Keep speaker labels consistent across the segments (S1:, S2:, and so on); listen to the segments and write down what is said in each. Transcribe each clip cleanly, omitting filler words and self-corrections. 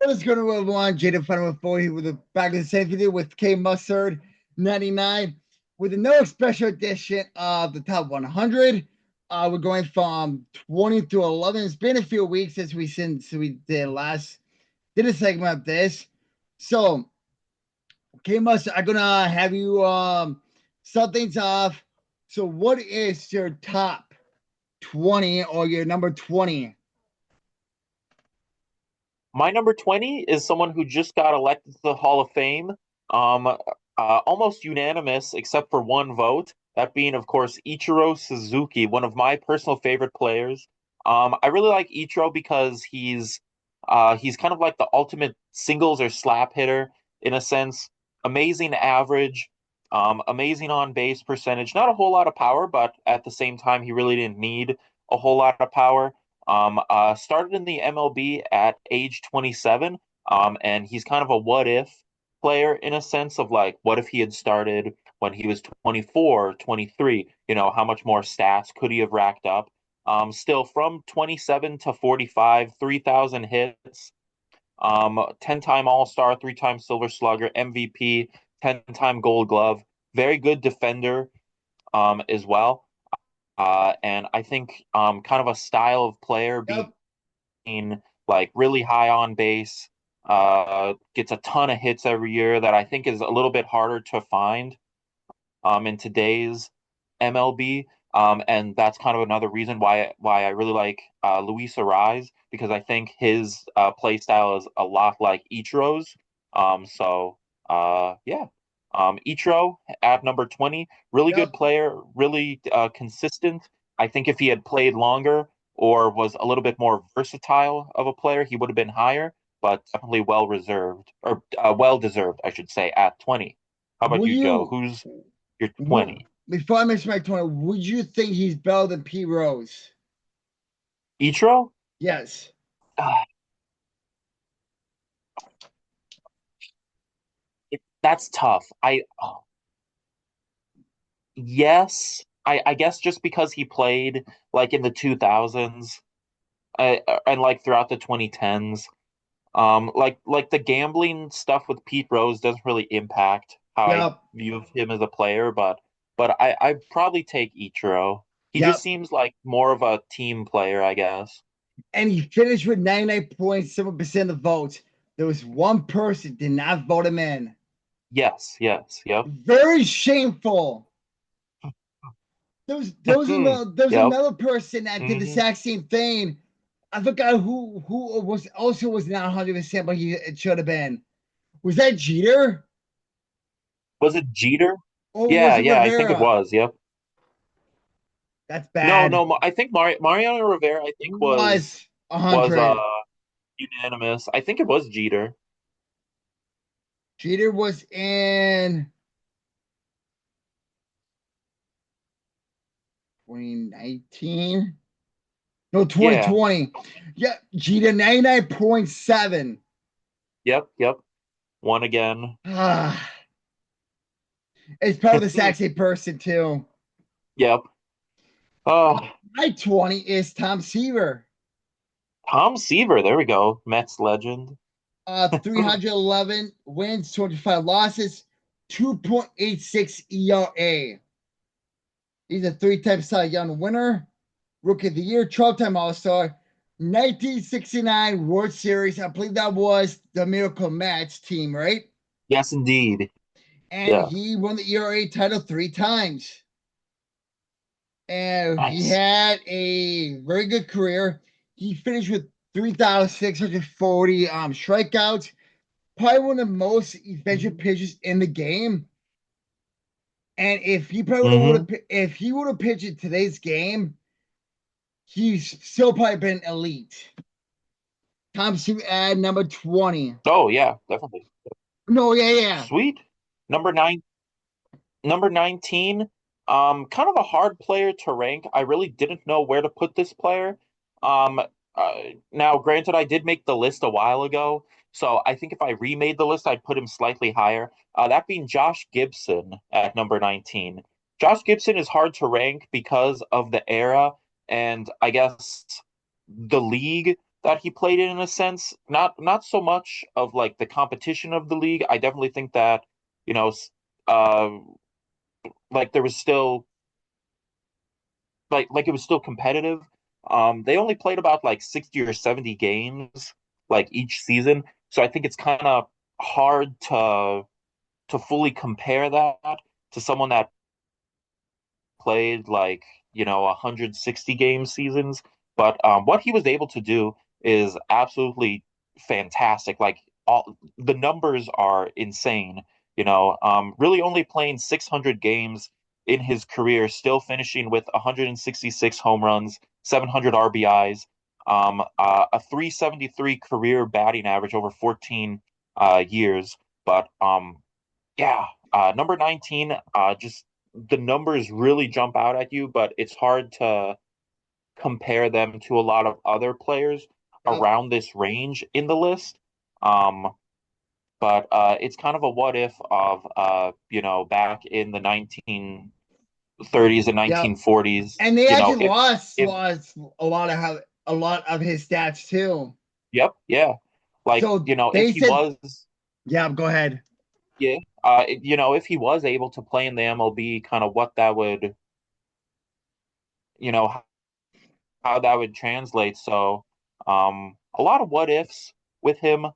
S1: What is going on, everyone? Jaden Final with 4 here with the back of the same video with K Mustard 99 with another special edition of the top 100. We're going from 20 to 11. It's been a few weeks since we did a segment of this. So, K Mustard, I'm gonna have you start things off. So, what is your top 20 or your number 20?
S2: My number 20 is someone who just got elected to the Hall of Fame. Almost unanimous except for one vote. That being, of course, Ichiro Suzuki, one of my personal favorite players. I really like Ichiro because he's kind of like the ultimate singles or slap hitter in a sense. Amazing average, amazing on base percentage. Not a whole lot of power, but at the same time, he really didn't need a whole lot of power. Started in the MLB at age 27, and he's kind of a what if player in a sense of like, what if he had started when he was 24, 23? How much more stats could he have racked up? Still from 27 to 45, 3,000 hits, 10-time All-Star, 3-time Silver Slugger, MVP, 10-time Gold Glove, very good defender, as well. And I think kind of a style of player being
S1: Yep.
S2: like really high on base, gets a ton of hits every year that I think is a little bit harder to find in today's MLB. And that's kind of another reason why I really like Luis Arraez, because I think his play style is a lot like Ichiro's. Yeah. Ichiro at number 20, really good
S1: Yep.
S2: player, really consistent. I think if he had played longer or was a little bit more versatile of a player, he would have been higher, but definitely well reserved or well deserved, I should say, at 20. How about
S1: Will
S2: you, Joe?
S1: you
S2: Who's your
S1: w-
S2: 20?
S1: before I mention my 20, would you think he's better than P Rose?
S2: Ichiro?
S1: Yes.
S2: Ah, that's tough. Yes, I guess just because he played like in the 2000s, and like throughout the 2010s. Like the gambling stuff with Pete Rose doesn't really impact how I
S1: Yep.
S2: view him as a player, but I'd probably take Ichiro. He just
S1: Yep.
S2: seems like more of a team player, I guess.
S1: And he finished with 99.7% of the votes. There was one person did not vote him in.
S2: Yes, yes, yep.
S1: Very shameful. There was
S2: Yep.
S1: another person that did the
S2: Hmm.
S1: exact same thing. I forgot who was also was not 100%, but it should have been. Was that Jeter
S2: Was it Jeter?
S1: or
S2: Yeah,
S1: was it
S2: yeah, I think it
S1: Rivera?
S2: was. Yep.
S1: That's
S2: No,
S1: bad.
S2: no, I think Mariano Rivera, I think
S1: Was a
S2: was
S1: hundred.
S2: unanimous. I think it was Jeter.
S1: Jeter was in 2019. No,
S2: Yeah.
S1: 2020. Yeah, Jeter 99.7.
S2: Yep, yep. One again.
S1: Ah, it's probably the exact same person too.
S2: Yep. Oh,
S1: My 20 is Tom Seaver.
S2: Tom Seaver, there we go. Mets legend.
S1: 311 wins, 25 losses, 2.86 ERA. He's a three-time Cy Young winner, Rookie of the Year, 12-time All-Star, 1969 World Series. I believe that was the Miracle Mets team, right?
S2: Yes, indeed.
S1: And
S2: Yeah.
S1: he won the ERA title three times. And he
S2: Nice.
S1: had a very good career. He finished with 3,640 strikeouts, probably one of the most efficient pitchers in the game. And if he probably would
S2: Mm-hmm.
S1: have, if he would have pitched in today's game, he's still probably been elite. Tom Sue at number 20.
S2: Oh, yeah, definitely.
S1: No, yeah, yeah.
S2: Sweet. Number nine, number 19. Kind of a hard player to rank. I really didn't know where to put this player. Um, Now, granted, I did make the list a while ago, so I think if I remade the list, I'd put him slightly higher. That being Josh Gibson at number 19. Josh Gibson is hard to rank because of the era and I guess the league. that he played in a sense. Not so much of like the competition of the league. I definitely think that, you know, uh, like there was still like it was still competitive. They only played about like 60 or 70 games like each season, so I think it's kind of hard to fully compare that to someone that played like 160 game seasons. But what he was able to do is absolutely fantastic. Like all the numbers are insane. Really only playing 600 games in his career, still finishing with 166 home runs, 700 RBIs, a 373 career batting average over 14 years. But yeah, number 19, just the numbers really jump out at you, but it's hard to compare them to a lot of other players
S1: Yep.
S2: around this range in the list. Um, but it's kind of a what if of back in the 1930s and
S1: Yep.
S2: 1940s,
S1: And they actually
S2: if
S1: lost a lot of his stats too.
S2: yep, yeah. Like,
S1: So
S2: if
S1: they
S2: he
S1: said,
S2: was
S1: yeah, go ahead.
S2: yeah, if he was able to play in the MLB, kind of what that would, you know, how that would translate. So, a lot of what ifs with him,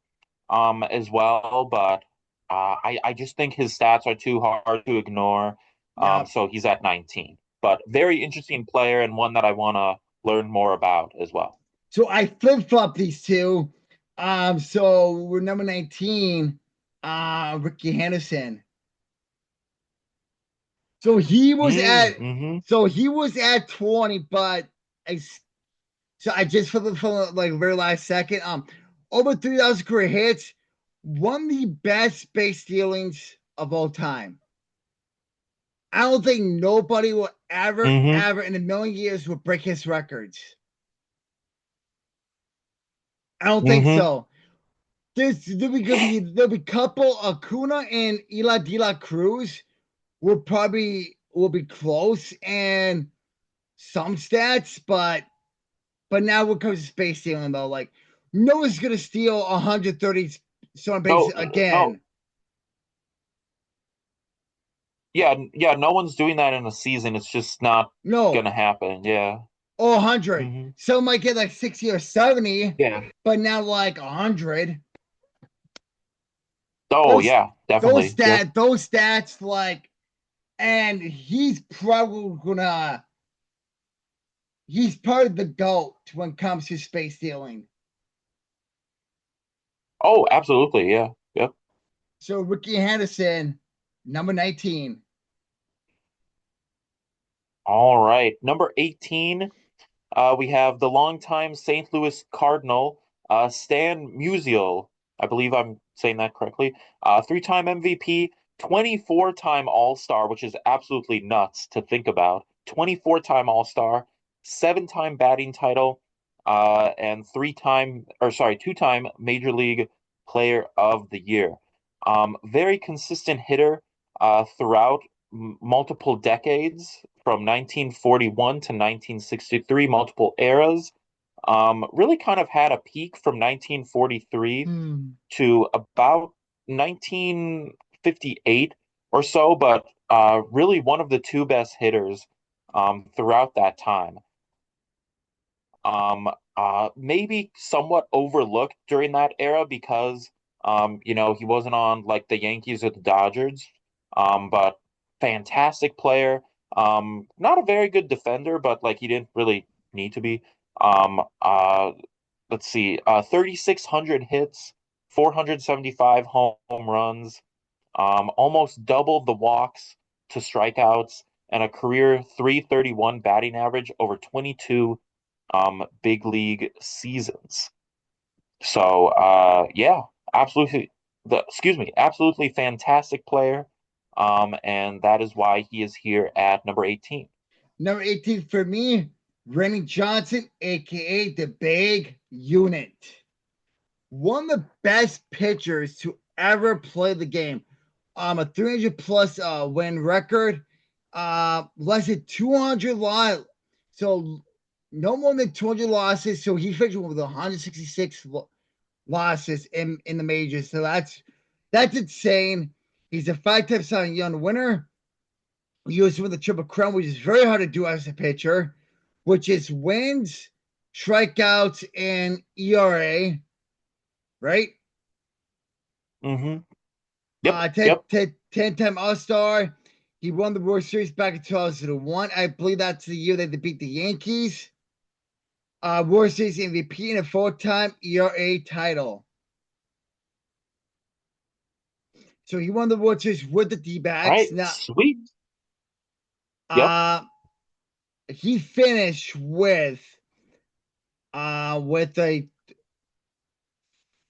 S2: as well. But I just think his stats are too hard to ignore.
S1: Yeah.
S2: So he's at 19. But very interesting player and one that I want to learn more about as well.
S1: So I flip flop these two. So we're number 19, Ricky Henderson. So he was at
S2: Mm-hmm.
S1: he was at 20, but I so I just for the like very last second, over 3,000 career hits, one of the best base stealings of all time. I don't think nobody will
S2: Mm-hmm.
S1: ever in a million years will break his records. I don't think
S2: Mm-hmm.
S1: so. There'll be couple Acuna and Eli De La Cruz will be close and some stats, but now when it comes to space stealing though, like no one's gonna steal 130 stolen bases
S2: No, no.
S1: again.
S2: Yeah, yeah, no one's doing that in a season. It's just not
S1: No,
S2: gonna happen. Yeah.
S1: oh, 100.
S2: Mm-hmm.
S1: Some might get like 60 or 70,
S2: Yeah.
S1: but now like 100.
S2: Oh,
S1: Those
S2: yeah, definitely. Yep.
S1: those stats like, and he's part of the GOAT when it comes to space stealing.
S2: Oh, absolutely. Yeah. Yep.
S1: So Ricky Henderson, number 19.
S2: All right. Number 18, we have the longtime St. Louis Cardinal, Stan Musial. I believe I'm saying that correctly. Three-time MVP, 24-time All-Star, which is absolutely nuts to think about. 24-time All-Star, seven-time batting title, and two-time Major League Player of the Year. Very consistent hitter throughout multiple decades from 1941 to 1963, multiple eras. Really kind of had a peak from 1943
S1: Hmm.
S2: to about 1958 or so, but really one of the two best hitters throughout that time. Um, Maybe somewhat overlooked during that era because he wasn't on like the Yankees or the Dodgers. But fantastic player. Not a very good defender, but like he didn't really need to be. Um, uh, let's see, 3,600 hits, 475 home runs, almost doubled the walks to strikeouts, and a career 331 batting average over 22 big league seasons. So yeah, absolutely absolutely fantastic player. And that is why he is here at number 18.
S1: Number 18 for me, Randy Johnson, aka the Big Unit. One of the best pitchers to ever play the game. A 300 plus win record, less than 200 live. So no more than 200 losses. So he finished with 166 losses in the majors. So that's insane. He's a 5-time Cy Young winner. He was with the Triple Crown, which is very hard to do as a pitcher, which is wins, strikeouts, and ERA, right?
S2: Mm-hmm. Yep.
S1: 10,
S2: Yep.
S1: 10-time All-Star. He won the World Series back in 2001. I believe that's the year that they beat the Yankees. World Series MVP and a 4-time ERA title. So he won the World Series with the
S2: All
S1: D-backs.
S2: right.
S1: Now,
S2: Sweet. Yep.
S1: uh, he finished with a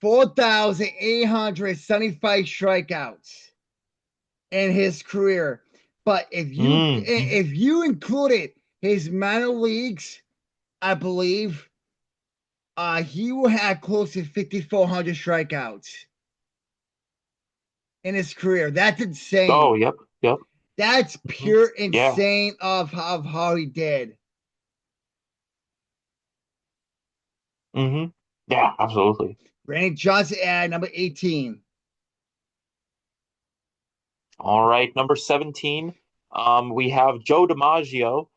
S1: 4,875 strikeouts in his career. But
S2: Mm-hmm.
S1: if you included his minor leagues, I believe he will have close to 5,400 strikeouts in his career. That's
S2: Oh,
S1: insane.
S2: yep. Yep.
S1: That's
S2: Mm-hmm.
S1: pure
S2: Yeah.
S1: insane of how he did.
S2: Mm-hmm. Yeah, absolutely.
S1: Randy Johnson at number 18.
S2: All right, number 17, we have Joe DiMaggio,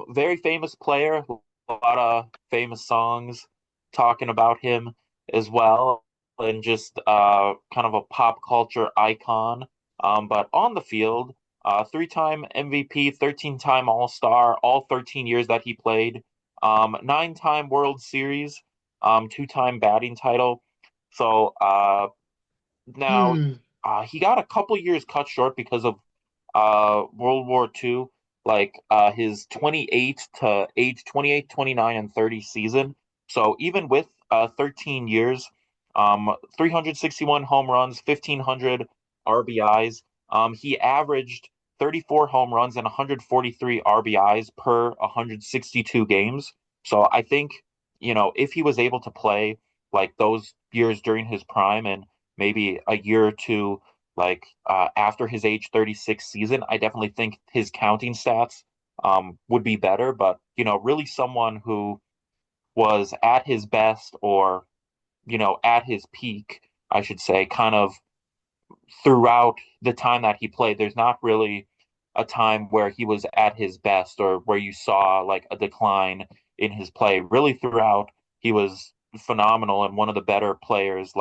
S2: very famous player, a lot of famous songs talking about him as well, and just kind of a pop culture icon. But on the field, three-time MVP, 13-time All-Star, all 13 years that he played, nine-time World Series, two-time batting title. So now,
S1: Hmm.
S2: he got a couple years cut short because of World War II, like his 28 to age 28, 29, and 30 season. So even with 13 years, 361 home runs, 1,500 RBIs, he averaged 34 home runs and 143 RBIs per 162 games. So I think, if he was able to play like those years during his prime and maybe a year or two after his age 36 season, I definitely think his counting stats would be better. But, really someone who was at his best or, at his peak, I should say, kind of throughout the time that he played. There's not really a time where he was at his best or where you saw like a decline in his play. Really throughout, he was phenomenal and one of the better players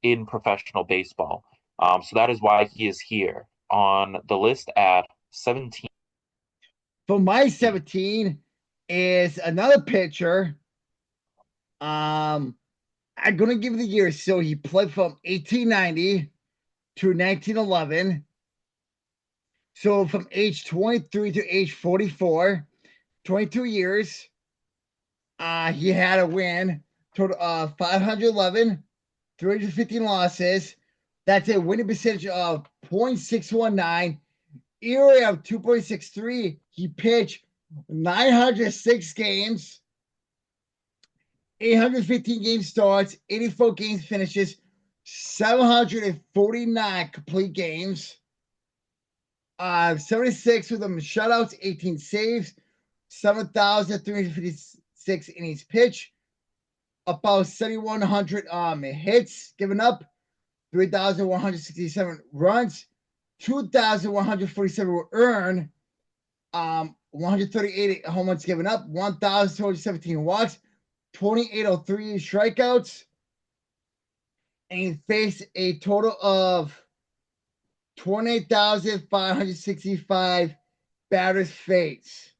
S2: in professional baseball. So that is why he is here on the list at 17.
S1: For my 17 is another pitcher. I'm gonna give the year. So he played from 1890 to 1911. So from age 23 to age 44, 22 years. He had a win total of 511, 315 losses. That's a winning percentage of .619, ERA of 2.63. He pitched 906 games, 815 game starts, 84 games finishes, 749 complete games, 76 with them shutouts, 18 saves, 7,356 innings pitched, about 7,100 hits given up, 3,167 runs, 2,147 were earned, 138 home runs given up, 1,217 walks, 2,803 strikeouts, and he faced a total of 28,565 batters faced.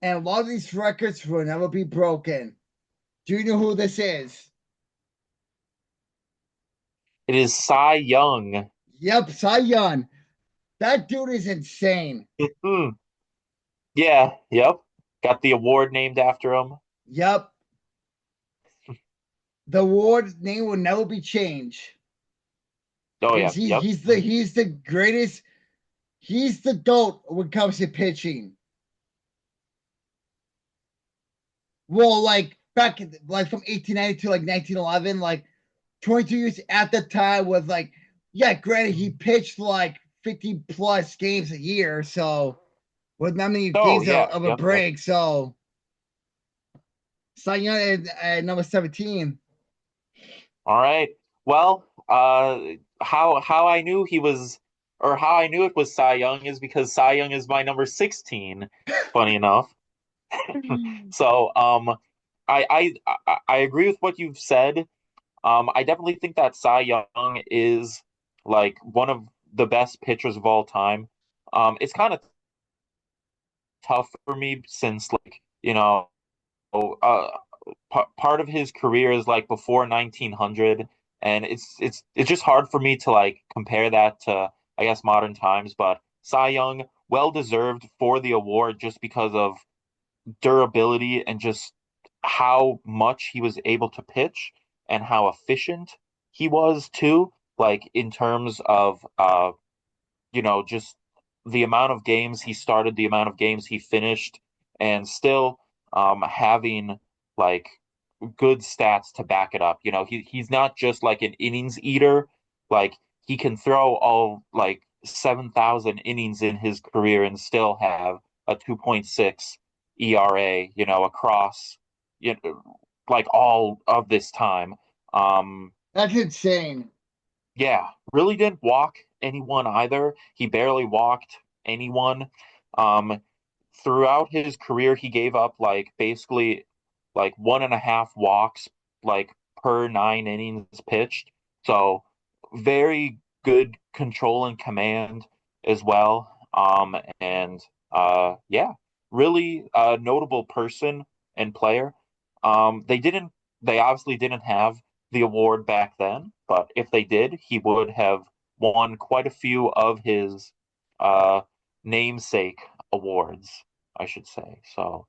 S1: And a lot of these records will never be broken. Do you know who this is?
S2: It is Cy Young.
S1: Yep, Cy Young. That dude is insane.
S2: Yeah, yep. Got the award named after him.
S1: Yep. The award name will never be changed.
S2: Oh
S1: Because
S2: yeah,
S1: he,
S2: yep.
S1: he's the greatest. He's the GOAT when it comes to pitching. Well, like back like from 1890 to like 1911, like 22 years at the time was like, yeah, granted, he pitched like 50 plus games a year. So with not many
S2: Oh
S1: games
S2: yeah,
S1: of a
S2: yep, yep.
S1: break. So Cy Young at number 17.
S2: All right. Well, how I knew he was, or how I knew it was Cy Young is because Cy Young is my number 16. Funny enough. So, I agree with what you've said. I definitely think that Cy Young is like one of the best pitchers of all time. It's kind of tough for me since uh, part of his career is like before 1900, and it's just hard for me to like compare that to I guess modern times. But Cy Young, well deserved for the award just because of durability and just how much he was able to pitch and how efficient he was too, like in terms of just the amount of games he started, the amount of games he finished, and still having like good stats to back it up. He's not just like an innings eater. Like he can throw all like 7,000 innings in his career and still have a 2.6 ERA, across you know, like all of this time. Um,
S1: That's insane.
S2: yeah, really didn't walk anyone either. He barely walked anyone. Um, Throughout his career, he gave up like basically like 1.5 walks like per 9 innings pitched. So very good control and command as well. And yeah, really notable person and player. They didn't, they obviously didn't have the award back then, but if they did, he would have won quite a few of his uh, namesake awards, I should say. So,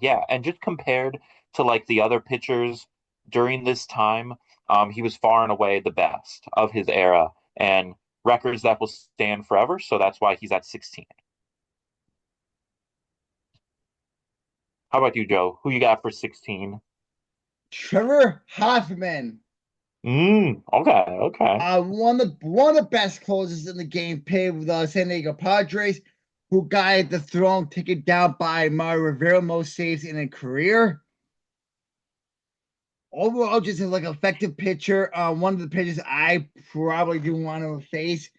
S2: yeah, and just compared to like the other pitchers during this time, he was far and away the best of his era and records that will stand forever. So that's why he's at 16. How about you, Joe? Who you got for 16?
S1: Trevor Hoffman,
S2: Okay, okay.
S1: one of the best closers in the game, paired with the San Diego Padres, who guided the throne taken down by Mario Rivera, most saves in a career. Overall, just as like effective pitcher. One of the pitchers I probably do want to face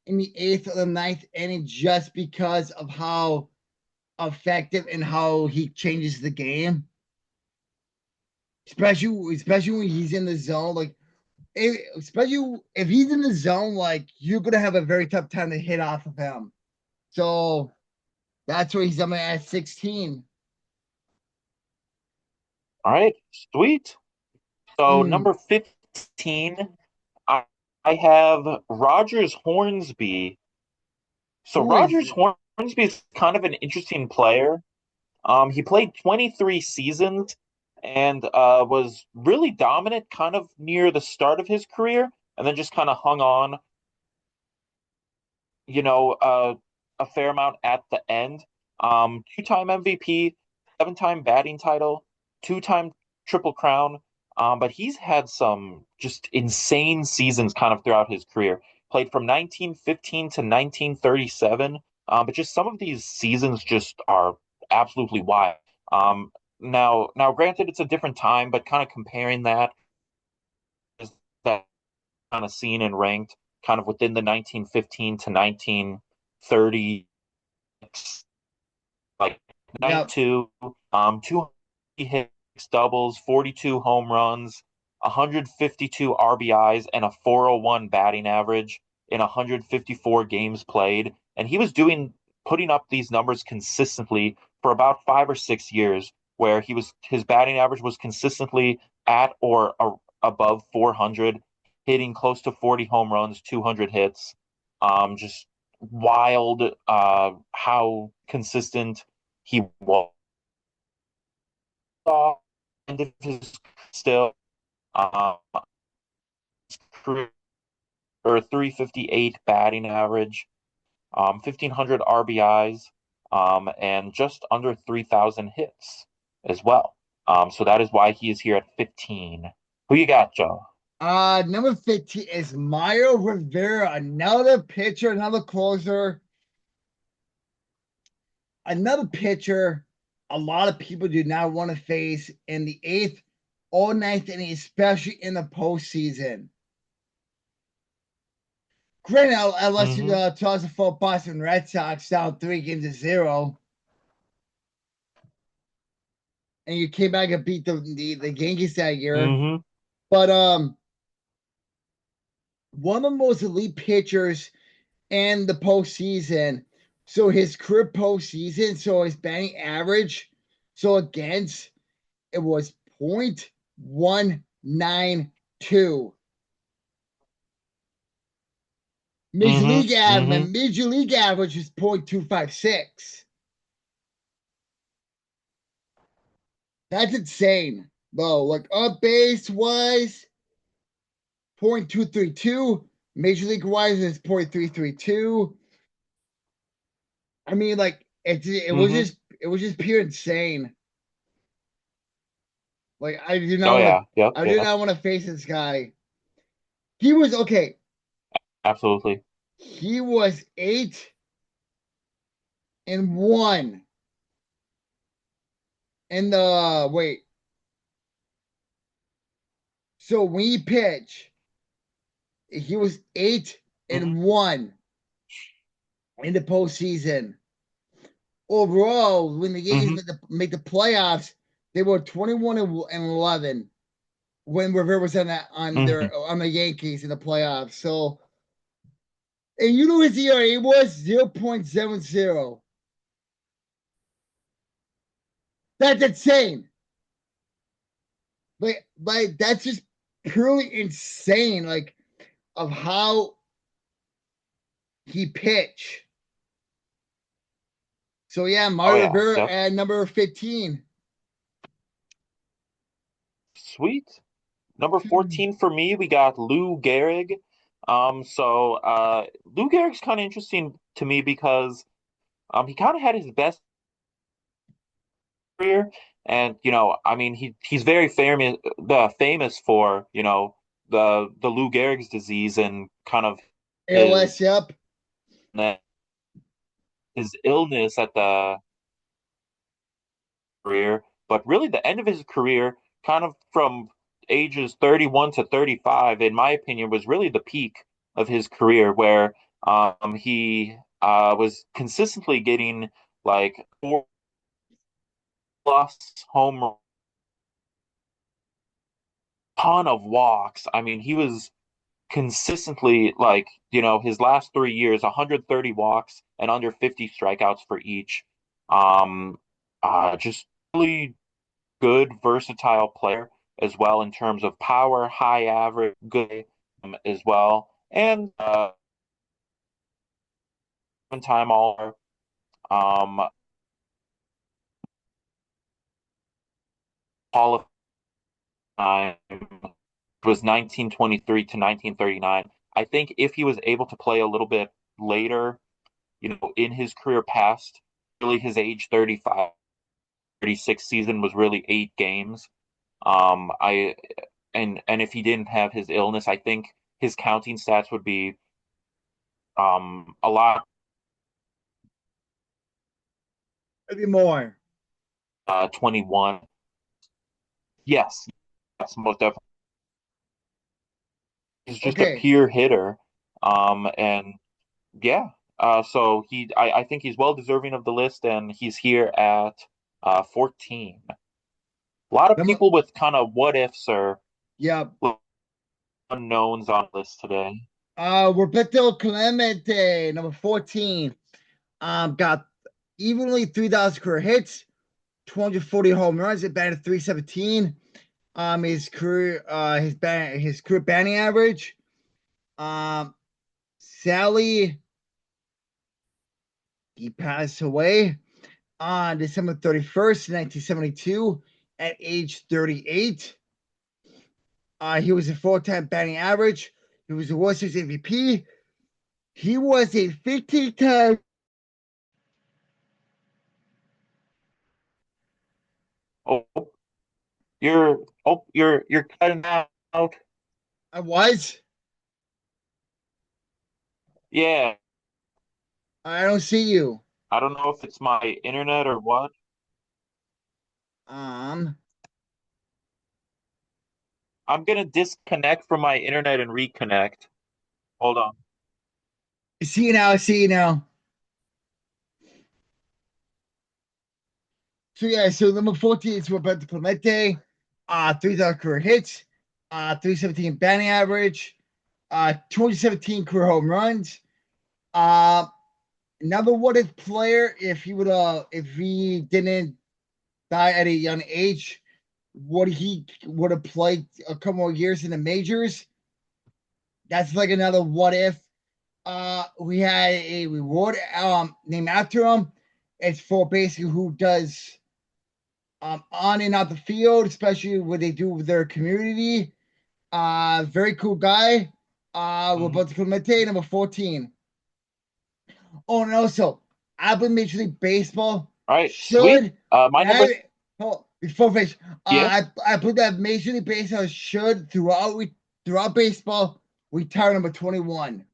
S1: in the eighth or the ninth inning, just because of how effective and how he changes the game. Especially when he's in the zone, like especially if he's in the zone, like you're gonna have a very tough time to hit off of him. So that's where he's at 16.
S2: All right, sweet. So
S1: Mm.
S2: number 15, I, I have Rogers Hornsby. So
S1: Who is
S2: Rogers Hornsby is kind of an interesting player. He played 23 seasons and was really dominant kind of near the start of his career, and then just kind of hung on, you know, uh, a fair amount at the end. Two-time MVP, seven-time batting title, two-time Triple Crown. But he's had some just insane seasons kind of throughout his career. Played from 1915 to 1937. But just some of these seasons just are absolutely wild. Now, granted, it's a different time, but kind of comparing that is that kind of seen and ranked kind of within the 1915 to 1930, like
S1: Yep.
S2: 92, 200 hits, doubles, 42 home runs, 152 RBIs, and a 401 batting average in 154 games played. And he was putting up these numbers consistently for about 5 or 6 years, where his batting average was consistently at or above 400, hitting close to 40 home runs, 200 hits. Just wild how consistent he was end of his still um, career or 358 batting average, 1,500 RBIs, and just under 3,000 hits as well. So that is why he is here at 15. Who you got, Joe?
S1: Number 15 is Mario Rivera, another pitcher, another closer. Another pitcher a lot of people do not want to face in the eighth or ninth inning, especially in the postseason. Granted, unless you
S2: Mm-hmm.
S1: toss a full Boston Red Sox down 3-0, and you came back and beat the Yankees that year.
S2: Mm-hmm.
S1: But one of the most elite pitchers in the postseason. So his career postseason, so his batting average, so against it was 0.192.
S2: Mm-hmm. Mm-hmm.
S1: Major league average is 0.256. That's insane, though. Like up base wise, 0.232. Major league wise is 0.332. I mean, like
S2: Mm-hmm.
S1: it was just pure insane. Like
S2: Oh yeah. Yep.
S1: I did
S2: Yep.
S1: not want to face this guy. He was okay.
S2: Absolutely.
S1: He was 8-1 in the wait. So when he pitched, he was eight
S2: Mm-hmm.
S1: and one in the postseason. Overall, when the Yankees
S2: Mm-hmm.
S1: make the playoffs, they were 21-11 when Rivera was
S2: Mm-hmm.
S1: on the Yankees in the playoffs. So, and you know his ERA was 0.70. That's insane. Like that's just purely insane. Like of how he pitched. So yeah,
S2: Oh
S1: Mario
S2: yeah.
S1: Rivera
S2: Yep.
S1: at number 15.
S2: Sweet. Number 14 for me, we got Lou Gehrig. Lou Gehrig's kind of interesting to me because he kind of had his best career, and I mean, he's very famous for the Lou Gehrig's disease and kind of
S1: ALS,
S2: his
S1: yep.
S2: his illness at the career, but really the end of his career, kind of from ages 31 to 35, in my opinion, was really the peak of his career, where he was consistently getting like 4+ home ton of walks. I mean, he was consistently like, his last 3 years, 130 walks and under 50 strikeouts for each. Um, just really good, versatile player as well in terms of power, high average, good as well, and time all Hall of Time was 1923 to 1939. I think if he was able to play a little bit later, in his career past, really his age 35, 36 season was really 8 games. I and if he didn't have his illness, I think his counting stats would be a lot
S1: Maybe more.
S2: 21. Yes, yes, most definitely. He's just a
S1: Okay.
S2: pure hitter. And yeah, I think he's well deserving of the list, and he's here at 14. A lot of
S1: Number,
S2: people with kind of what ifs or
S1: yeah.
S2: unknowns on this today.
S1: Roberto Clemente, number 14. Got evenly 3,000 career hits, 240 home runs, it batted 317. His career batting average. Sally, he passed away on December 31st, 1972, at age 38. He was a 4-time batting average. He was a World Series MVP. He was a 15-time.
S2: Oh, you're cutting out.
S1: I was.
S2: Yeah,
S1: I don't see you.
S2: I don't know if it's my internet or what.
S1: Um,
S2: I'm gonna disconnect from my internet and reconnect. Hold on.
S1: see you now, see you now. So yeah, so number 14 is Roberto Clemente, 3,000 career hits, 317 batting average, 217 career home runs. Uh, Another what if player, if he didn't die at a young age, would have played a couple more years in the majors. That's like another what if. We had a reward named after him. It's for basically who does on and out the field, especially what they do with their community. Very cool guy.
S2: Mhm.
S1: Roberto Clemente, number 14. Oh, and also, I believe Major League Baseball
S2: All right, sweet.
S1: should
S2: My number,
S1: add before finish.
S2: yeah,
S1: I believe that Major League Baseball should throughout baseball retire number 21.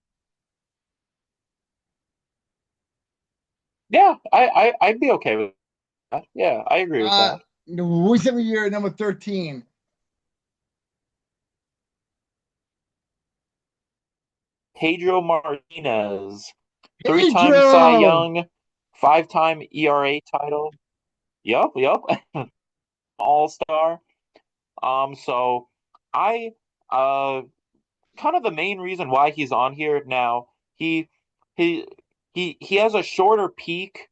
S2: yeah, I'd be okay with that. Yeah, I agree with that.
S1: The recent year number 13.
S2: Pedro Martinez, three-time Cy
S1: Pedro.
S2: Young, five-time ERA title. Yup, yup, All-Star. So I kind of the main reason why he's on here now. He he he has a shorter peak,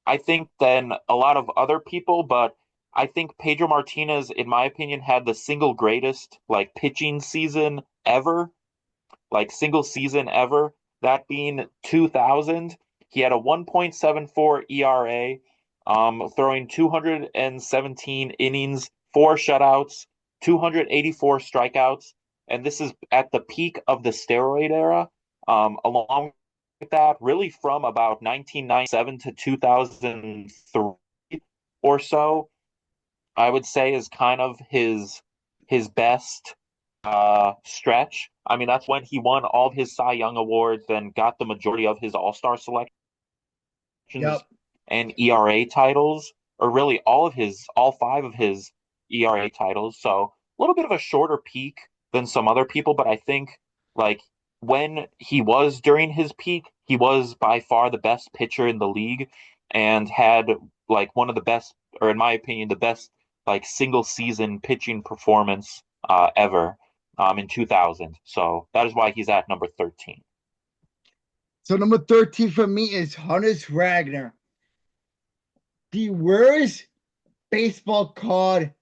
S2: I think, than a lot of other people, but I think Pedro Martinez, in my opinion, had the single greatest like pitching season ever, like single season ever, that being 2000. He had a 1.74 ERA, throwing 217 innings, four shutouts, 284 strikeouts, and this is at the peak of the steroid era. Along with that, really from about 1997 to 2003 or so, I would say is kind of his best stretch. I mean, that's when he won all of his Cy Young awards and got the majority of his All-Star selections
S1: Yep.
S2: and ERA titles, or really all five of his ERA titles. So a little bit of a shorter peak than some other people, but I think like when he was during his peak, he was by far the best pitcher in the league and had like one of the best, or in my opinion, the best like single season pitching performance ever in 2000. So that is why he's at number 13.
S1: So number 13 for me is Honus Wagner. The worst baseball card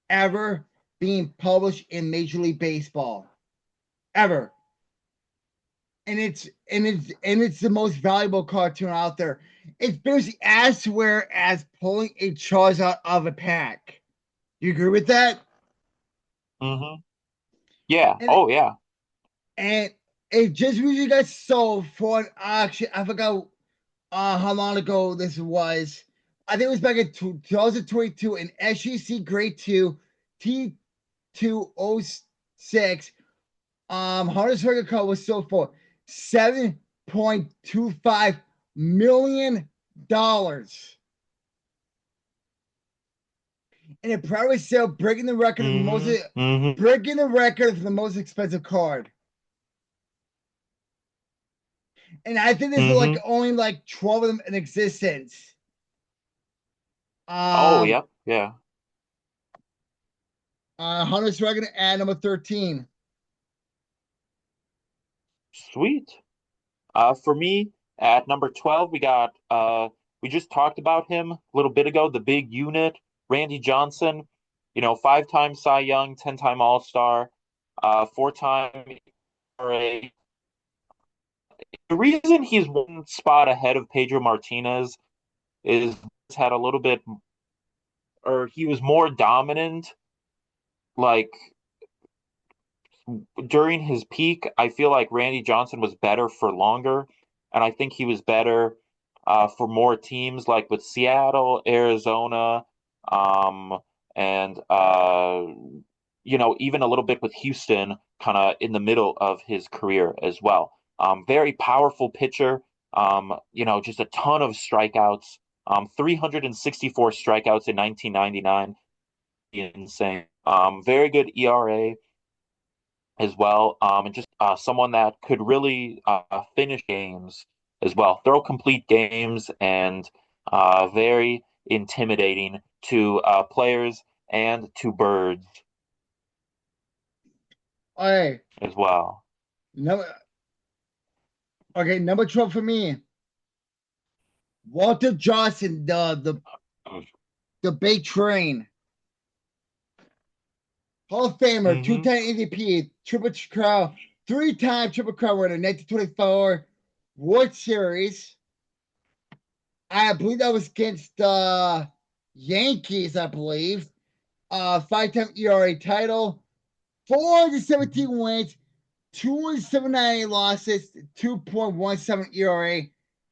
S1: ever being published in Major League Baseball. Ever. And it's the most valuable cartoon out there. It's basically as swear as pulling a Charizard out of a pack. Do you agree with that?
S2: Hmm. Yeah.
S1: And
S2: Oh, yeah.
S1: and it just recently got sold for an auction. I forgot how long ago this was. I think it was back in 2022 in SEC Grade 2 T206. Hunter's Burger Card was sold for $7.25 million. And it probably sale
S2: Hmm. Hmm.
S1: breaking the record for the most expensive card. And I think there's like
S2: Hmm.
S1: only like 12 of them in existence.
S2: Oh,
S1: Um
S2: yep. Yeah.
S1: Hunter's Record at number 13.
S2: Sweet. For me, at number 12, we just talked about him a little bit ago, the big unit, Randy Johnson, five-time Cy Young, 10-time All-Star, four-time ERA. The reason he's one spot ahead of Pedro Martinez is he's had a little bit, or he was more dominant, like during his peak. I feel like Randy Johnson was better for longer, and I think he was better for more teams, like with Seattle, Arizona, um, and even a little bit with Houston, kind of in the middle of his career as well. Very powerful pitcher. Just a ton of strikeouts. 364 strikeouts in 1999. Insane. Very good ERA as well. And just someone that could really finish games as well, throw complete games, and very intimidating to players and to birds
S1: All right.
S2: as well.
S1: Number, okay, number 12 for me. Walter Johnson, the big train. Hall of Famer,
S2: Hmm.
S1: two-time MVP, Triple Crown, three-time Triple Crown winner, 1924 World Series. I believe that was against the Yankees, I believe. Five-time ERA title, 417 wins, 279 losses, 2.17 ERA.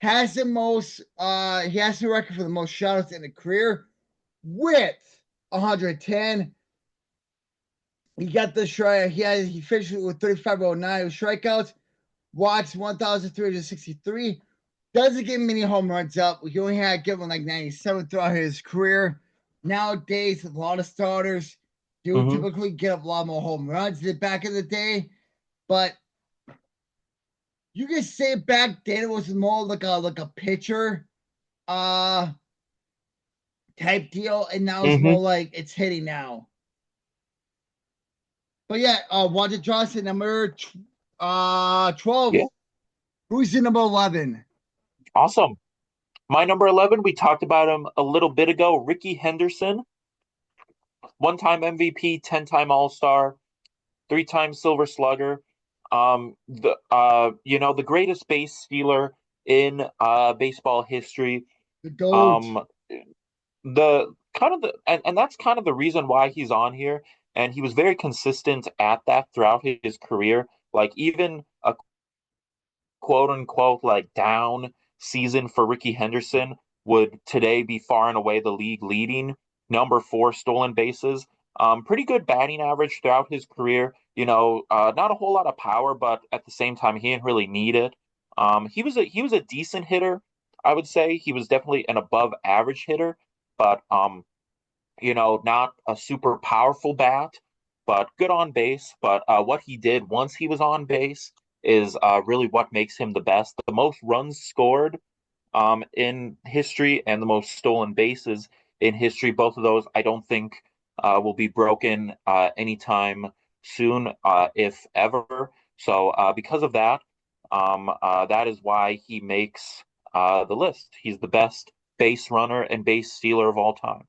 S1: Has the most, he has the record for the most shutouts in a career with 110. He got the strike. He finished with 3509 strikeouts. Watts 1,363. Doesn't get many home runs up. He only had given like 97 throughout his career. Nowadays, a lot of starters do
S2: Hmm.
S1: typically get a lot more home runs than back in the day. But you can say back then it was more like a pitcher uh type deal, and now it's
S2: Hmm.
S1: more like it's hitting now. But yeah, Walter Johnson, number 12.
S2: Yeah,
S1: Who's the number 11?
S2: awesome. My number 11, we talked about him a little bit ago. Ricky Henderson, one-time MVP, 10-time All-Star, three-time Silver Slugger. The greatest base stealer in baseball history.
S1: The GOAT.
S2: Um, the kind of the and that's kind of the reason why he's on here. And he was very consistent at that throughout his career. Like even a quote unquote like down season for Ricky Henderson would today be far and away the league leading number four stolen bases. Pretty good batting average throughout his career. Not a whole lot of power, but at the same time, he didn't really need it. He was a decent hitter. I would say he was definitely an above average hitter, but not a super powerful bat, but good on base. But what he did once he was on base is really what makes him the best. The most runs scored in history and the most stolen bases in history. Both of those, I don't think, will be broken anytime soon, if ever. So, because of that, that is why he makes the list. He's the best base runner and base stealer of all time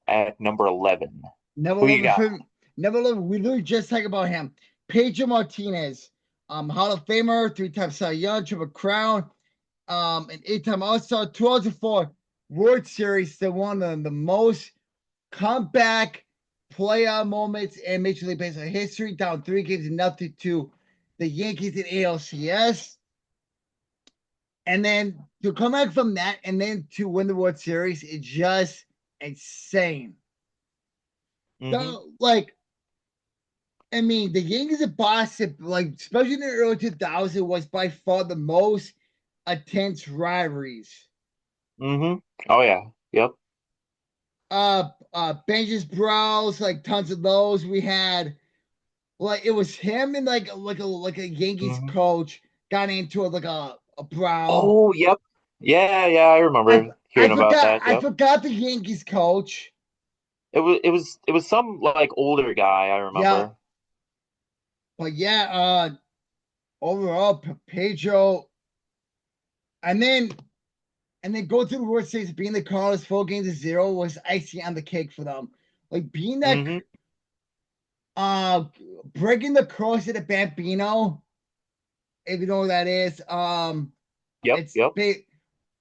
S2: at number 11.
S1: Never
S2: Who you
S1: 11
S2: got?
S1: for Never 11. We literally just talked about him. Pedro Martinez, Hall of Famer, three-time Cy Young, Triple Crown, an eight-time All-Star, 2004 World Series. They one of the most comeback playoff moments in Major League Baseball history, down 3 games to nothing to the Yankees in ALCS. And then to come back from that and then to win the World Series is just insane.
S2: Hmm.
S1: So, like, I mean, the Yankees of Boston, like, especially in the early 2000s, was by far the most intense rivalries.
S2: Hmm. Oh yeah. Yep.
S1: Benches Bros, like tons of those. We had like it was him and like a Yankees
S2: Hmm.
S1: coach got into it like a brawl.
S2: Oh, yep. Yeah, yeah, I
S1: I
S2: remember
S1: I
S2: hearing about
S1: forgot
S2: that.
S1: I
S2: Yep.
S1: forgot the Yankees coach.
S2: It was some like older guy, I
S1: Yeah,
S2: remember.
S1: but yeah, overall Pedro, and then go to the World Series, being the Cardinals 4 games to 0 was icing on the cake for them. Like being that
S2: Hmm.
S1: uh breaking the cross at the Bambino, if you know what that is.
S2: Yep,
S1: It's
S2: yep.
S1: big.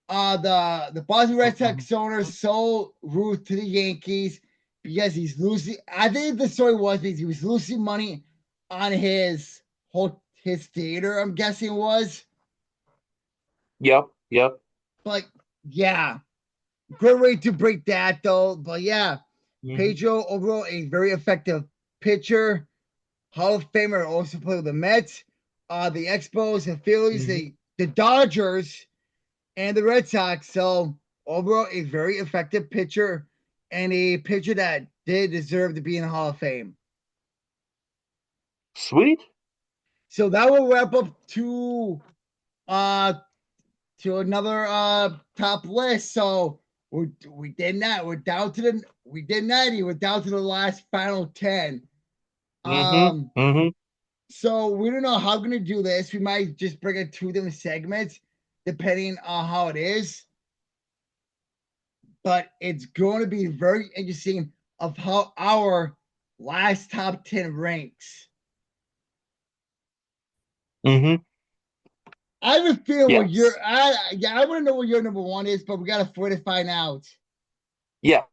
S1: The Boston Red Sox owner sold Ruth to the Yankees because he's losing. I think the story was because he was losing money on his theater. I'm guessing it was,
S2: Yep, yep.
S1: but yeah, great way to break that though. But yeah,
S2: Hmm.
S1: Pedro overall a very effective pitcher, Hall of Famer. Also played with the Mets, the Expos, and Phillies.
S2: Hmm.
S1: the Dodgers, and the Red Sox. So overall, a very effective pitcher and a pitcher that did deserve to be in the Hall of Fame.
S2: Sweet.
S1: So that will wrap up uh to another top list. So we did not. We did 90. We're down to the last final 10.
S2: Mm-hmm. Mm-hmm.
S1: So we don't know how we're gonna do this. We might just bring it 2 different segments, depending on how it is. But it's going to be very interesting of how our last top 10 ranks.
S2: Mm-hmm.
S1: I have a feeling what
S2: Yes.
S1: I want to know what your number one is, but we got to wait to find out.
S2: Yes.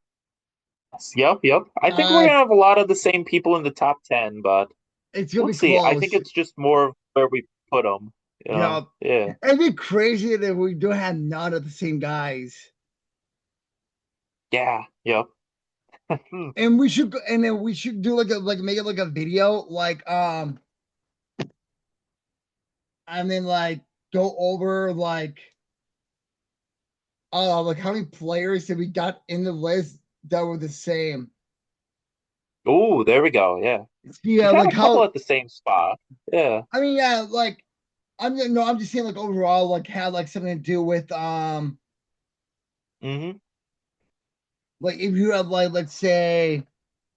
S2: Yep. Yep. I think we're
S1: Uh,
S2: gonna have a lot of the same people in the top 10, but
S1: it's gonna
S2: we'll
S1: be
S2: see. I think
S1: close.
S2: it's just more of where we put them.
S1: Yeah,
S2: Yeah.
S1: it'd be crazy that we don't have none of the same guys.
S2: Yeah. Yep.
S1: And we should, and then we should do like make it like a video, and then like go over like how many players that we got in the list that were the same.
S2: Oh, there we go. Yeah.
S1: Yeah,
S2: We've had
S1: like
S2: a couple
S1: how
S2: at the same spot. Yeah.
S1: I mean, yeah, like I'm just saying like overall, like had like something to do with
S2: Mm-hmm.
S1: like if you have like let's say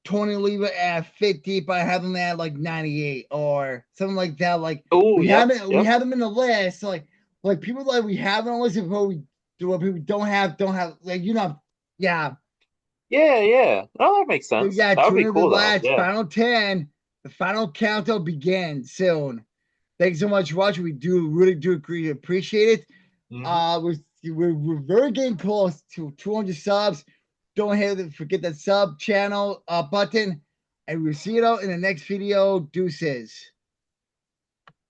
S1: Tony Leva at 50, but I have them at like 98 or something like that. Like
S2: Oh, yep.
S1: we
S2: Yep.
S1: have them in the list. So, like people like we have them on the list, but we do what people don't have like yeah.
S2: Yeah. Yeah. Oh, that makes
S1: So
S2: sense.
S1: yeah,
S2: That would
S1: tune
S2: be
S1: in to the
S2: cool though.
S1: last
S2: Yeah.
S1: final 10. The final countdown begins soon. Thanks so much for watching. We do really do agree, appreciate it.
S2: Mm-hmm.
S1: We're very getting close to 200 subs. Don't forget that sub channel button, and we'll see you out in the next video. Deuces.